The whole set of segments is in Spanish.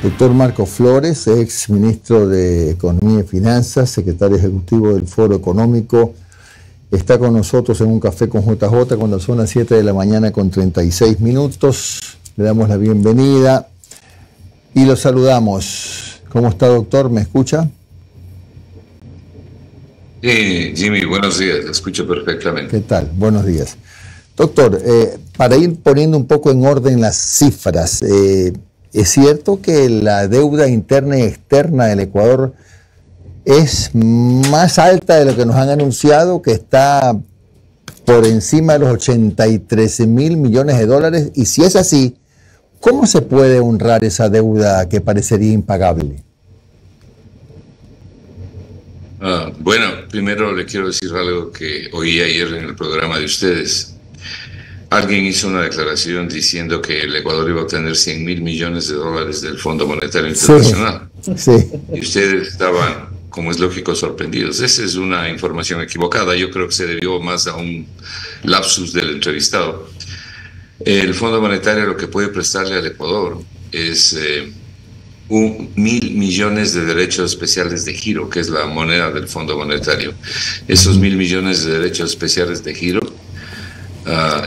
Doctor Marco Flores, ex ministro de Economía y Finanzas, secretario ejecutivo del Foro Económico, está con nosotros en un café con JJ cuando son las 7 de la mañana con 36 minutos. Le damos la bienvenida y lo saludamos. ¿Cómo está, doctor? ¿Me escucha? Sí, Jimmy, buenos días, lo escucho perfectamente. ¿Qué tal? Buenos días. Doctor, para ir poniendo un poco en orden las cifras, ¿es cierto que la deuda interna y externa del Ecuador es más alta de lo que nos han anunciado, que está por encima de los 83.000 millones de dólares? Y si es así, ¿cómo se puede honrar esa deuda que parecería impagable? Bueno, primero le quiero decir algo que oí ayer en el programa de ustedes. Alguien hizo una declaración diciendo que el Ecuador iba a obtener 100.000 millones de dólares del Fondo Monetario Internacional. Sí. Y ustedes estaban, como es lógico, sorprendidos. Esa es una información equivocada. Yo creo que se debió más a un lapsus del entrevistado. El Fondo Monetario lo que puede prestarle al Ecuador es 1.000 millones de derechos especiales de giro, que es la moneda del Fondo Monetario. Esos 1.000 millones de derechos especiales de giro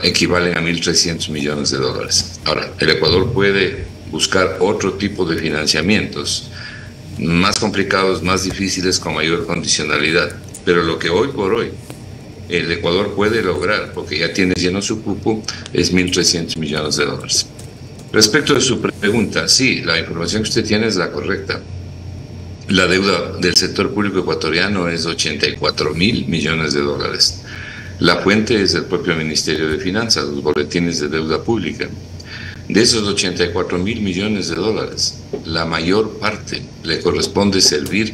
equivalen a 1.300 millones de dólares. Ahora, el Ecuador puede buscar otro tipo de financiamientos, más complicados, más difíciles, con mayor condicionalidad. Pero lo que hoy por hoy el Ecuador puede lograr, porque ya tiene lleno su cupo, es 1.300 millones de dólares. Respecto de su pregunta, sí, la información que usted tiene es la correcta. La deuda del sector público ecuatoriano es 84.000 millones de dólares. La fuente es el propio Ministerio de Finanzas, los boletines de deuda pública. De esos 84.000 millones de dólares, la mayor parte le corresponde servir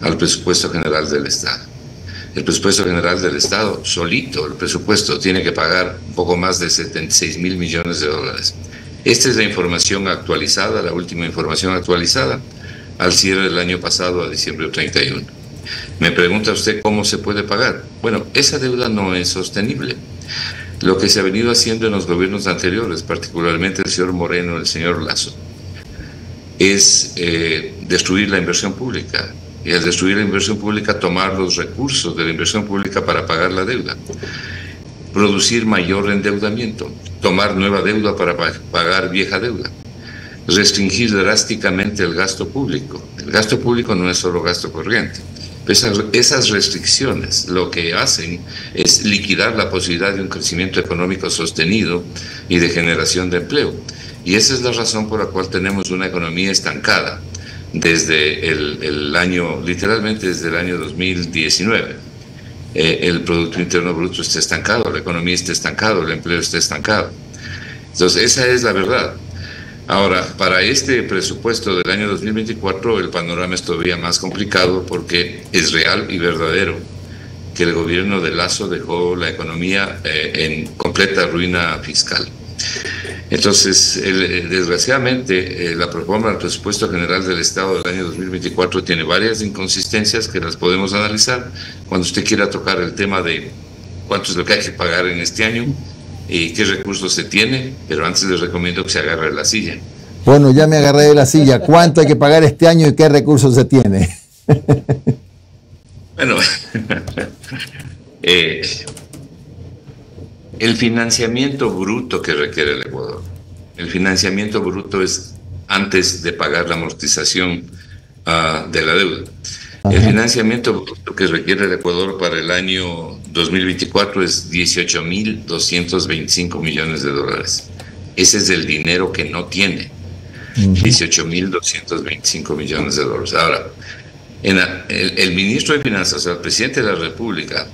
al presupuesto general del Estado. El presupuesto general del Estado, solito, el presupuesto, tiene que pagar un poco más de 76.000 millones de dólares. Esta es la información actualizada, la última información actualizada, al cierre del año pasado, a diciembre 31. Me pregunta usted cómo se puede pagar. Bueno, esa deuda no es sostenible. Lo que se ha venido haciendo en los gobiernos anteriores, particularmente el señor Moreno, el señor Lasso, es destruir la inversión pública. Y al destruir la inversión pública, tomar los recursos de la inversión pública para pagar la deuda. Producir mayor endeudamiento, tomar nueva deuda para pagar vieja deuda. Restringir drásticamente el gasto público. El gasto público no es solo gasto corriente. Esas restricciones lo que hacen es liquidar la posibilidad de un crecimiento económico sostenido y de generación de empleo. Y esa es la razón por la cual tenemos una economía estancada desde el año, literalmente desde el año 2019. El Producto Interno Bruto está estancado, la economía está estancada, el empleo está estancado. Entonces, esa es la verdad. Ahora, para este presupuesto del año 2024, el panorama es todavía más complicado porque es real y verdadero que el gobierno de Lasso dejó la economía en completa ruina fiscal. Entonces, desgraciadamente, la proforma del presupuesto general del Estado del año 2024 tiene varias inconsistencias que las podemos analizar cuando usted quiera tocar el tema de cuánto es lo que hay que pagar en este año y qué recursos se tiene, pero antes les recomiendo que se agarre de la silla. Bueno, ya me agarré de la silla. ¿Cuánto hay que pagar este año y qué recursos se tiene? Bueno, el financiamiento bruto que requiere el Ecuador. El financiamiento bruto es antes de pagar la amortización de la deuda. El financiamiento bruto que requiere el Ecuador para el año 2024 es 18.225 millones de dólares. Ese es el dinero que no tiene. 18.225 millones de dólares. Ahora, el ministro de Finanzas, o sea, el presidente de la República,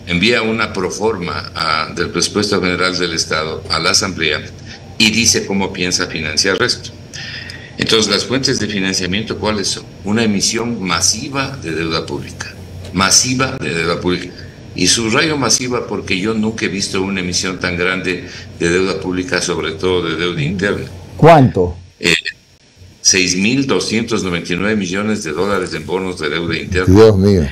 envía una proforma del presupuesto general del Estado a la Asamblea y dice cómo piensa financiar esto. Entonces, las fuentes de financiamiento, ¿cuáles son? Una emisión masiva de deuda pública. Masiva de deuda pública. Y subrayo masiva porque yo nunca he visto una emisión tan grande de deuda pública, sobre todo de deuda interna. ¿Cuánto? 6.299 millones de dólares en bonos de deuda interna. Dios mío.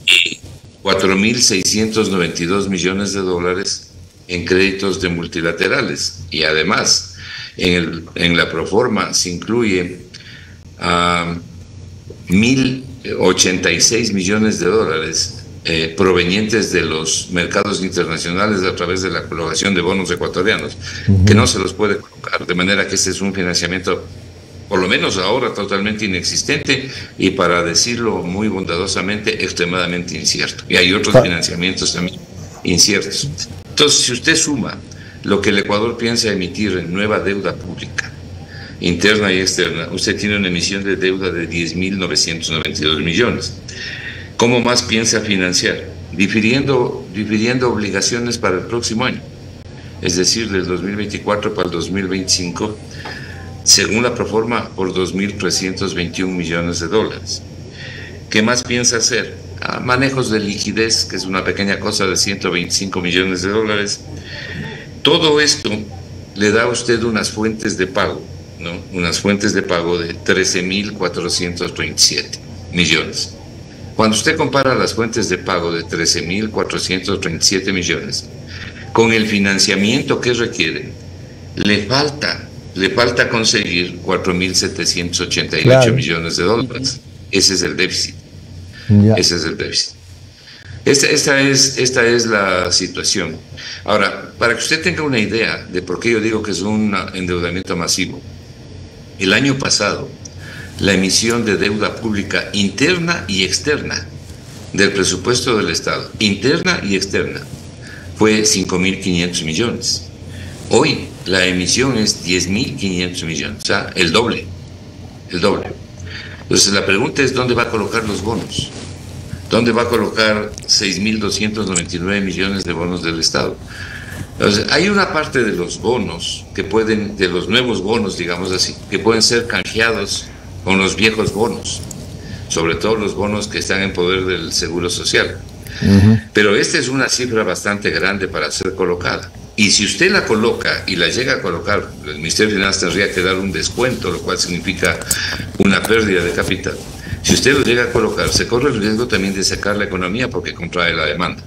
Y 4.692 millones de dólares en créditos de multilaterales. Y además, en la proforma se incluye a 1.086 millones de dólares provenientes de los mercados internacionales a través de la colocación de bonos ecuatorianos, que no se los puede colocar, de manera que este es un financiamiento, por lo menos ahora, totalmente inexistente y, para decirlo muy bondadosamente, extremadamente incierto. Y hay otros financiamientos también inciertos. Entonces, si usted suma lo que el Ecuador piensa emitir en nueva deuda pública, interna y externa, usted tiene una emisión de deuda de 10.992 millones. ¿Cómo más piensa financiar? Difiriendo obligaciones para el próximo año, es decir, del 2024 para el 2025, según la proforma, por 2.321 millones de dólares. ¿Qué más piensa hacer? Manejos de liquidez, que es una pequeña cosa, de 125 millones de dólares. Todo esto le da a usted unas fuentes de pago, ¿no? Unas fuentes de pago de 13.437 millones. Cuando usted compara las fuentes de pago de 13.437 millones con el financiamiento que requiere, le falta conseguir 4.788 millones de dólares. Ese es el déficit. Ese es el déficit. Esta es la situación. Ahora, para que usted tenga una idea de por qué yo digo que es un endeudamiento masivo, el año pasado, la emisión de deuda pública interna y externa del presupuesto del Estado, interna y externa, fue 5.500 millones. Hoy la emisión es 10.500 millones, o sea, el doble. Entonces la pregunta es, ¿dónde va a colocar los bonos? ¿Dónde va a colocar 6.299 millones de bonos del Estado? Entonces, hay una parte de los bonos de los nuevos bonos, digamos así, que pueden ser canjeados con los viejos bonos, sobre todo los bonos que están en poder del Seguro Social. Pero esta es una cifra bastante grande para ser colocada. Y si usted la coloca y la llega a colocar, el Ministerio de Finanzas tendría que dar un descuento, lo cual significa una pérdida de capital. Si usted lo llega a colocar, se corre el riesgo también de secar la economía porque contrae la demanda.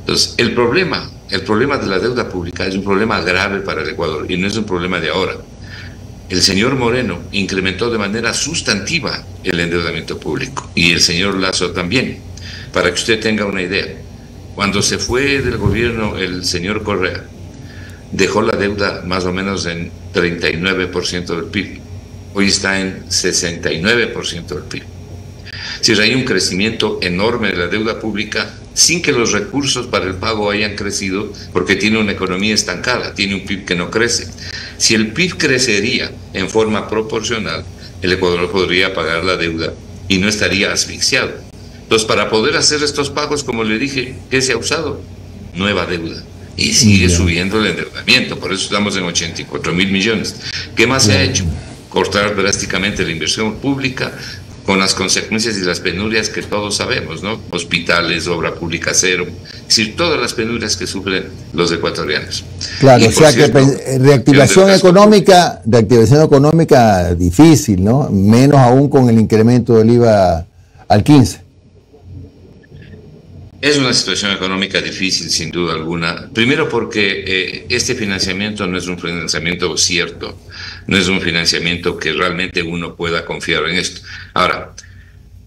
Entonces, el problema de la deuda pública es un problema grave para el Ecuador y no es un problema de ahora. El señor Moreno incrementó de manera sustantiva el endeudamiento público y el señor Lasso también. Para que usted tenga una idea, cuando se fue del gobierno el señor Correa, dejó la deuda más o menos en 39% del PIB. Hoy está en 69% del PIB. Es decir, hay un crecimiento enorme de la deuda pública sin que los recursos para el pago hayan crecido, porque tiene una economía estancada, tiene un PIB que no crece. Si el PIB crecería en forma proporcional, el Ecuador podría pagar la deuda y no estaría asfixiado. Entonces, para poder hacer estos pagos, como le dije, ¿qué se ha usado? Nueva deuda. Y sigue subiendo el endeudamiento, por eso estamos en 84.000 millones. ¿Qué más se ha hecho? Cortar drásticamente la inversión pública, con las consecuencias y las penurias que todos sabemos, ¿no? Hospitales, obra pública cero, es decir, todas las penurias que sufren los ecuatorianos. Claro, o sea que reactivación económica difícil, ¿no? Menos aún con el incremento del IVA al 15%. Es una situación económica difícil, sin duda alguna. Primero porque este financiamiento no es un financiamiento cierto, no es un financiamiento que realmente uno pueda confiar en esto. Ahora,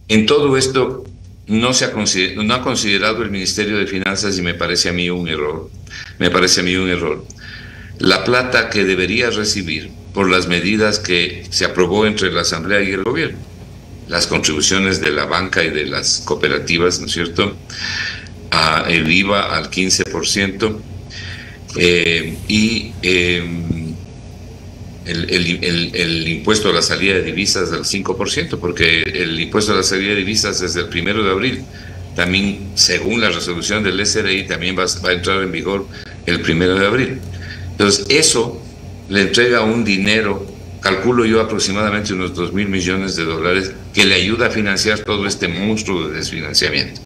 en todo esto no ha considerado el Ministerio de Finanzas, y me parece a mí un error, la plata que debería recibir por las medidas que se aprobó entre la Asamblea y el Gobierno. Las contribuciones de la banca y de las cooperativas, ¿no es cierto? El IVA al 15%, y el impuesto a la salida de divisas al 5%, porque el impuesto a la salida de divisas desde el 1 de abril, también según la resolución del SRI, también va a entrar en vigor el 1 de abril. Entonces, eso le entrega un dinero, calculo yo aproximadamente unos 2.000 millones de dólares, que le ayuda a financiar todo este monstruo de desfinanciamiento.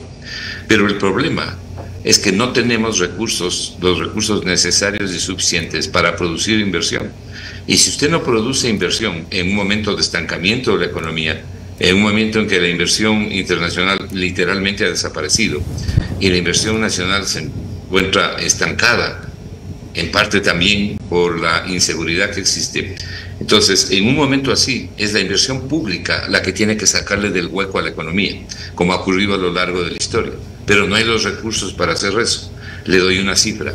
Pero el problema es que no tenemos los recursos necesarios y suficientes para producir inversión. Y si usted no produce inversión en un momento de estancamiento de la economía, en un momento en que la inversión internacional literalmente ha desaparecido y la inversión nacional se encuentra estancada, en parte también por la inseguridad que existe. Entonces, en un momento así, es la inversión pública la que tiene que sacarle del hueco a la economía, como ha ocurrido a lo largo de la historia. Pero no hay los recursos para hacer eso. Le doy una cifra.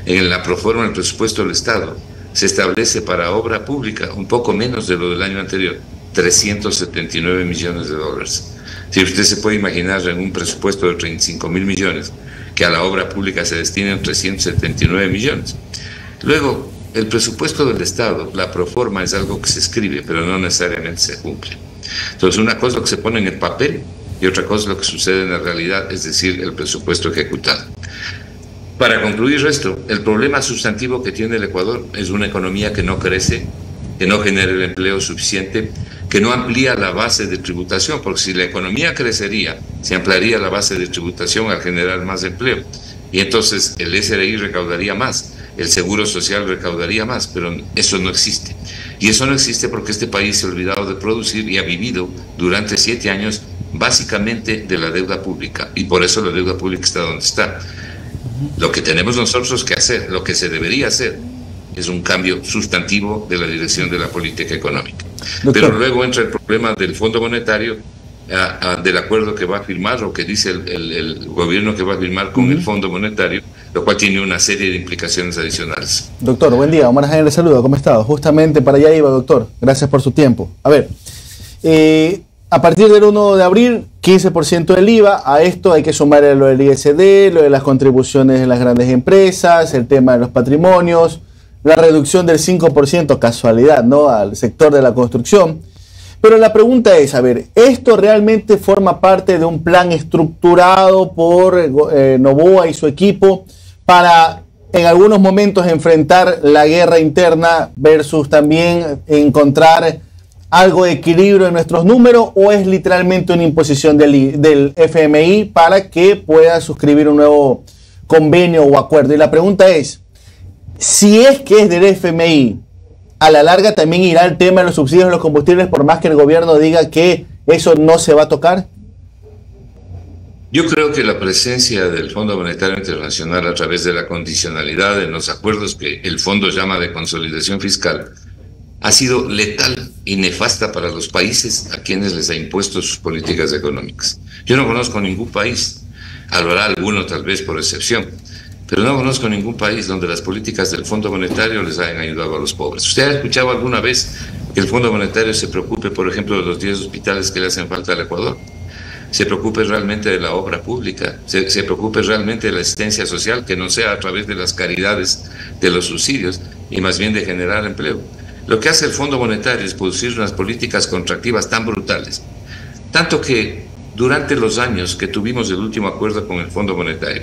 En la proforma del presupuesto del Estado se establece para obra pública un poco menos de lo del año anterior, 379 millones de dólares. Si usted se puede imaginar en un presupuesto de 35.000 millones, que a la obra pública se destinan 379 millones. Luego, el presupuesto del Estado, la proforma es algo que se escribe, pero no necesariamente se cumple. Entonces, una cosa es lo que se pone en el papel y otra cosa es lo que sucede en la realidad, es decir, el presupuesto ejecutado. Para concluir esto, el problema sustantivo que tiene el Ecuador es una economía que no crece, que no genera el empleo suficiente, que no amplía la base de tributación, porque si la economía crecería, se ampliaría la base de tributación al generar más empleo. Y entonces el SRI recaudaría más, el Seguro Social recaudaría más, pero eso no existe. Y eso no existe porque este país se ha olvidado de producir y ha vivido durante 7 años básicamente de la deuda pública. Y por eso la deuda pública está donde está. Lo que tenemos nosotros que hacer, lo que se debería hacer, es un cambio sustantivo de la dirección de la política económica. Doctor. Pero luego entra el problema del Fondo Monetario, del acuerdo que va a firmar o que dice el gobierno que va a firmar con el Fondo Monetario, lo cual tiene una serie de implicaciones adicionales. Doctor, buen día. Omar Jaén le saluda. ¿Cómo está? Justamente para allá iba, doctor. Gracias por su tiempo. A ver, a partir del 1 de abril, 15% del IVA. A esto hay que sumar lo del ISD, lo de las contribuciones de las grandes empresas, el tema de los patrimonios, la reducción del 5%, casualidad, ¿no?, al sector de la construcción. Pero la pregunta es, a ver, ¿esto realmente forma parte de un plan estructurado por Noboa y su equipo para en algunos momentos enfrentar la guerra interna versus también encontrar algo de equilibrio en nuestros números, o es literalmente una imposición del FMI para que pueda suscribir un nuevo convenio o acuerdo? Y la pregunta es, si es que es del FMI, a la larga también irá el tema de los subsidios de los combustibles, por más que el gobierno diga que eso no se va a tocar. Yo creo que la presencia del Fondo Monetario Internacional a través de la condicionalidad en los acuerdos que el fondo llama de consolidación fiscal ha sido letal y nefasta para los países a quienes les ha impuesto sus políticas económicas. Yo no conozco ningún país, habrá alguno tal vez por excepción, pero no conozco ningún país donde las políticas del Fondo Monetario les hayan ayudado a los pobres. ¿Usted ha escuchado alguna vez que el Fondo Monetario se preocupe, por ejemplo, de los 10 hospitales que le hacen falta al Ecuador? ¿Se preocupe realmente de la obra pública? ¿Se preocupe realmente de la asistencia social, que no sea a través de las caridades, de los subsidios, y más bien de generar empleo? Lo que hace el Fondo Monetario es producir unas políticas contractivas tan brutales, tanto que durante los años que tuvimos el último acuerdo con el Fondo Monetario,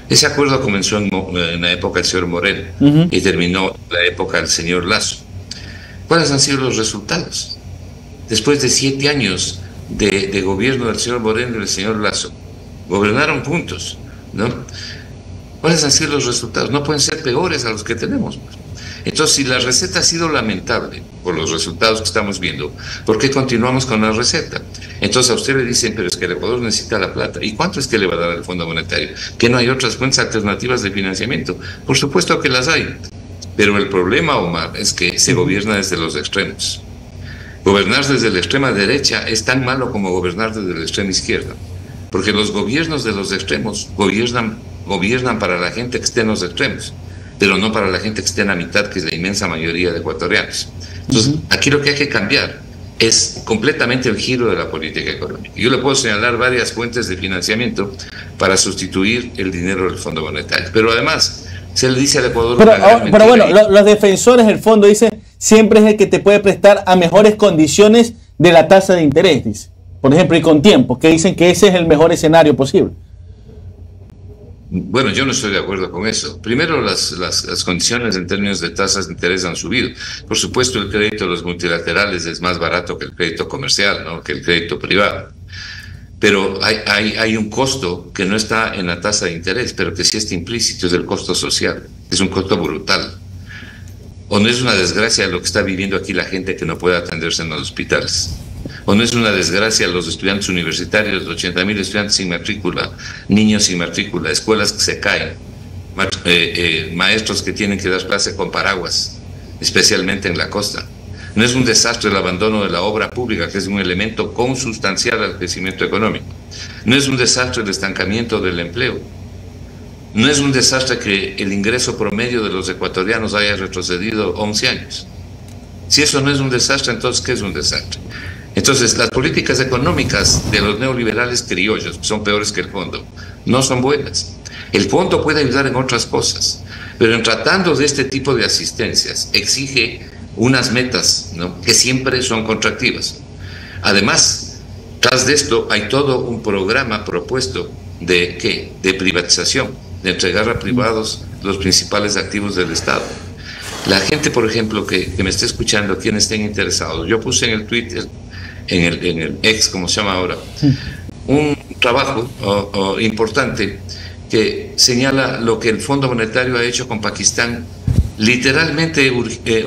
ese acuerdo comenzó en la época del señor Moreno y terminó en la época del señor Lasso. ¿Cuáles han sido los resultados? Después de 7 años de gobierno del señor Moreno y del señor Lasso, gobernaron juntos, ¿no? ¿Cuáles han sido los resultados? No pueden ser peores a los que tenemos. Entonces, si la receta ha sido lamentable por los resultados que estamos viendo, ¿por qué continuamos con la receta? Entonces a usted le dicen, pero es que el Ecuador necesita la plata. ¿Y cuánto es que le va a dar el Fondo Monetario? ¿Que no hay otras fuentes alternativas de financiamiento? Por supuesto que las hay. Pero el problema, Omar, es que se gobierna desde los extremos. Gobernar desde la extrema derecha es tan malo como gobernar desde la extrema izquierda. Porque los gobiernos de los extremos gobiernan para la gente que esté en los extremos, pero no para la gente que esté en la mitad, que es la inmensa mayoría de ecuatorianos. Entonces, aquí lo que hay que cambiar es completamente el giro de la política económica. Yo le puedo señalar varias fuentes de financiamiento para sustituir el dinero del Fondo Monetario, pero además se le dice al Ecuador... Pero bueno, los defensores del fondo dicen, siempre es el que te puede prestar a mejores condiciones de la tasa de interés, dice. Por ejemplo, y con tiempo, que dicen que ese es el mejor escenario posible. Bueno, yo no estoy de acuerdo con eso. Primero, las condiciones en términos de tasas de interés han subido. Por supuesto, el crédito de los multilaterales es más barato que el crédito comercial, ¿no?, que el crédito privado. Pero hay un costo que no está en la tasa de interés, pero que sí está implícito, es el costo social. Es un costo brutal. ¿O no es una desgracia lo que está viviendo aquí la gente que no puede atenderse en los hospitales? ¿O no es una desgracia los estudiantes universitarios, 80.000 estudiantes sin matrícula, niños sin matrícula, escuelas que se caen? maestros que tienen que dar clase con paraguas, especialmente en la costa. No es un desastre el abandono de la obra pública, que es un elemento consustancial al crecimiento económico. No es un desastre el estancamiento del empleo. No es un desastre que el ingreso promedio de los ecuatorianos haya retrocedido 11 años. Si eso no es un desastre, entonces, ¿qué es un desastre? Entonces, las políticas económicas de los neoliberales criollos, que son peores que el fondo, no son buenas. El fondo puede ayudar en otras cosas, pero en tratando de este tipo de asistencias, exige unas metas, ¿no?, que siempre son contractivas. Además, tras de esto hay todo un programa propuesto de ¿qué? De privatización, de entregar a privados los principales activos del Estado. La gente, por ejemplo, que me esté escuchando, quienes estén interesados, yo puse en el Twitter, en el ex, como se llama ahora, un trabajo importante que señala lo que el Fondo Monetario ha hecho con Pakistán, literalmente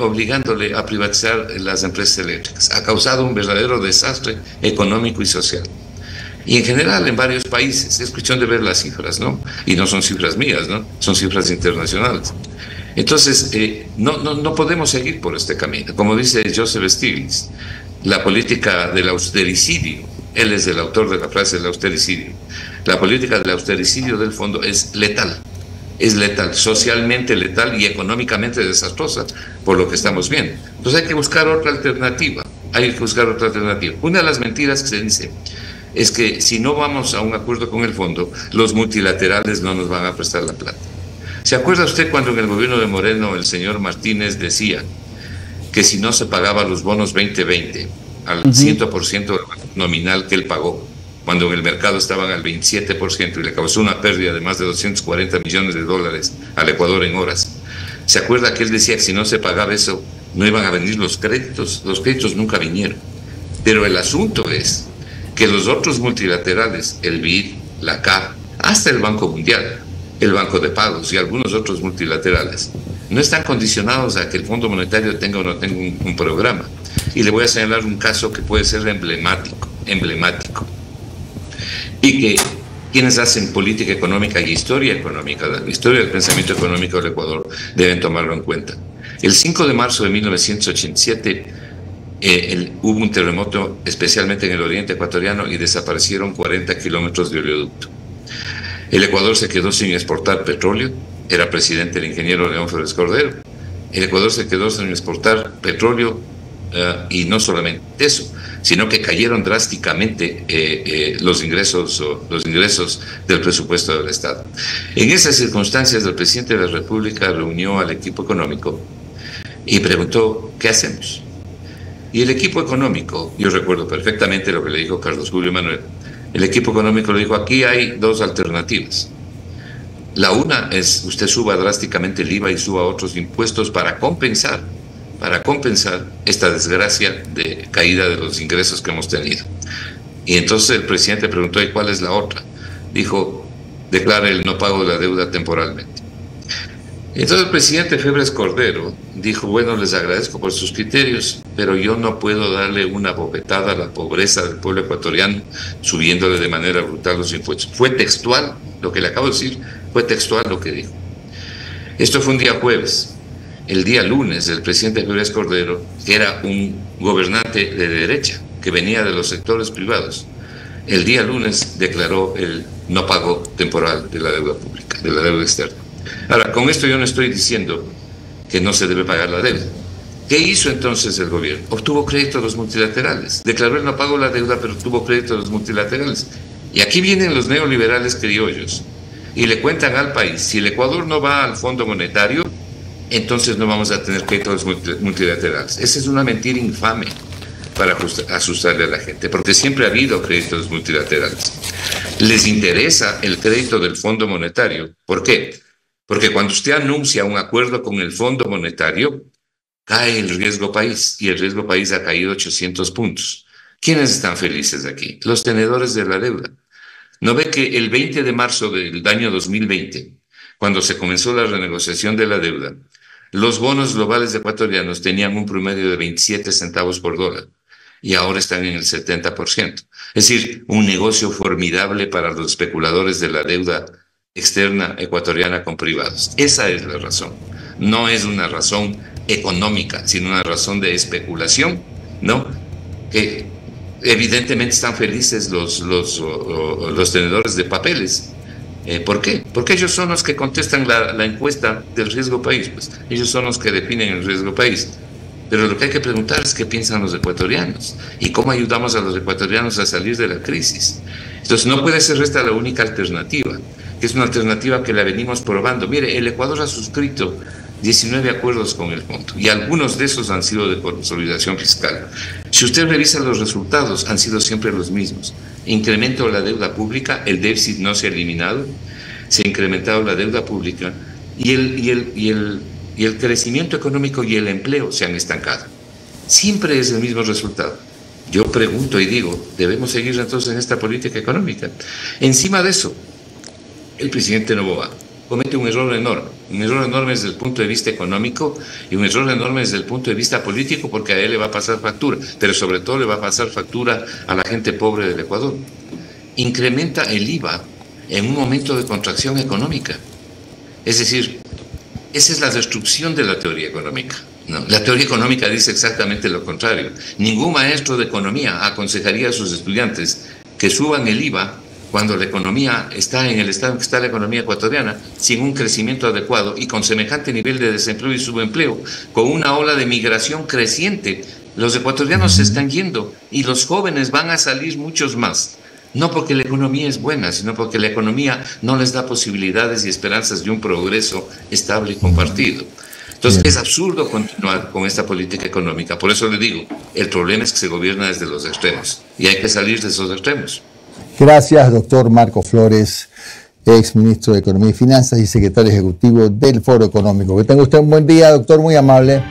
obligándole a privatizar las empresas eléctricas. Ha causado un verdadero desastre económico y social. Y en general en varios países, es cuestión de ver las cifras, ¿no? Y no son cifras mías, ¿no? Son cifras internacionales. Entonces, no podemos seguir por este camino. Como dice Joseph Stiglitz, la política del austericidio, él es el autor de la frase del austericidio, la política del austericidio del fondo es letal, socialmente letal y económicamente desastrosa, por lo que estamos viendo. Entonces hay que buscar otra alternativa, Una de las mentiras que se dice es que si no vamos a un acuerdo con el fondo, los multilaterales no nos van a prestar la plata. ¿Se acuerda usted cuando en el gobierno de Moreno el señor Martínez decía que si no se pagaba los bonos 2020 al 100% nominal que él pagó, cuando en el mercado estaban al 27% y le causó una pérdida de más de 240 millones de dólares al Ecuador en horas? ¿Se acuerda que él decía que si no se pagaba eso, no iban a venir los créditos? Los créditos nunca vinieron. Pero el asunto es que los otros multilaterales, el BID, la CAF, hasta el Banco Mundial, el Banco de Pagos y algunos otros multilaterales, no están condicionados a que el Fondo Monetario tenga o no tenga un programa. Y le voy a señalar un caso que puede ser emblemático, y que quienes hacen política económica y historia económica, la historia del pensamiento económico del Ecuador, deben tomarlo en cuenta. El 5 de marzo de 1987 hubo un terremoto, especialmente en el oriente ecuatoriano, y desaparecieron 40 kilómetros de oleoducto. El Ecuador se quedó sin exportar petróleo, era presidente el ingeniero León Férez Cordero. El Ecuador se quedó sin exportar petróleo y no solamente eso, sino que cayeron drásticamente los ingresos del presupuesto del Estado. En esas circunstancias, el presidente de la República reunió al equipo económico y preguntó, ¿qué hacemos? Y el equipo económico, yo recuerdo perfectamente lo que le dijo Carlos Julio Manuel, el equipo económico le dijo, aquí hay dos alternativas. La una es, usted suba drásticamente el IVA y suba otros impuestos para compensar esta desgracia de caída de los ingresos que hemos tenido. Y entonces el presidente preguntó, ¿y cuál es la otra? Dijo, declare el no pago de la deuda temporalmente. Entonces el presidente Febres Cordero dijo, bueno, les agradezco por sus criterios, pero yo no puedo darle una bofetada a la pobreza del pueblo ecuatoriano subiéndole de manera brutal los impuestos. Fue textual, lo que le acabo de decir, fue textual lo que dijo. Esto fue un día jueves. El día lunes, el presidente Febres Cordero, que era un gobernante de derecha, que venía de los sectores privados, el día lunes declaró el no pago temporal de la deuda pública, de la deuda externa. Ahora, con esto yo no estoy diciendo que no se debe pagar la deuda. ¿Qué hizo entonces el gobierno? Obtuvo crédito a los multilaterales. Declaró el no pago de la deuda, pero obtuvo crédito a los multilaterales. Y aquí vienen los neoliberales criollos y le cuentan al país, si el Ecuador no va al Fondo Monetario, entonces no vamos a tener crédito a los multilaterales. Esa es una mentira infame para asustarle a la gente, porque siempre ha habido créditos multilaterales. Les interesa el crédito del Fondo Monetario. ¿Por qué? Porque cuando usted anuncia un acuerdo con el Fondo Monetario, cae el riesgo país, y el riesgo país ha caído 800 puntos. ¿Quiénes están felices aquí? Los tenedores de la deuda. ¿No ve que el 20 de marzo del año 2020, cuando se comenzó la renegociación de la deuda, los bonos globales ecuatorianos tenían un promedio de 27 centavos por dólar y ahora están en el 70%? Es decir, un negocio formidable para los especuladores de la deuda externa ecuatoriana con privados. Esa es la razón. No es una razón económica, sino una razón de especulación, ¿no? Que evidentemente están felices los tenedores de papeles. ¿Por qué? Porque ellos son los que contestan la encuesta del riesgo país, pues ellos son los que definen el riesgo país. Pero lo que hay que preguntar es qué piensan los ecuatorianos y cómo ayudamos a los ecuatorianos a salir de la crisis. Entonces no puede ser esta la única alternativa, que es una alternativa que la venimos probando. Mire, el Ecuador ha suscrito 19 acuerdos con el fondo y algunos de esos han sido de consolidación fiscal. Si usted revisa los resultados, han sido siempre los mismos. Incremento de la deuda pública, el déficit no se ha eliminado, se ha incrementado la deuda pública y el crecimiento económico y el empleo se han estancado. Siempre es el mismo resultado. Yo pregunto y digo, ¿debemos seguir entonces en esta política económica? Encima de eso, el presidente Noboa comete un error enorme desde el punto de vista económico y un error enorme desde el punto de vista político, porque a él le va a pasar factura, pero sobre todo le va a pasar factura a la gente pobre del Ecuador. Incrementa el IVA en un momento de contracción económica. Es decir, esa es la destrucción de la teoría económica. No, la teoría económica dice exactamente lo contrario. Ningún maestro de economía aconsejaría a sus estudiantes que suban el IVA cuando la economía está en el estado en que está la economía ecuatoriana, sin un crecimiento adecuado y con semejante nivel de desempleo y subempleo, con una ola de migración creciente. Los ecuatorianos se están yendo y los jóvenes van a salir muchos más. No porque la economía es buena, sino porque la economía no les da posibilidades y esperanzas de un progreso estable y compartido. Entonces es absurdo continuar con esta política económica. Por eso le digo, el problema es que se gobierna desde los extremos y hay que salir de esos extremos. Gracias, doctor Marco Flores, ex ministro de Economía y Finanzas y secretario ejecutivo del Foro Económico. Que tenga usted un buen día, doctor, muy amable.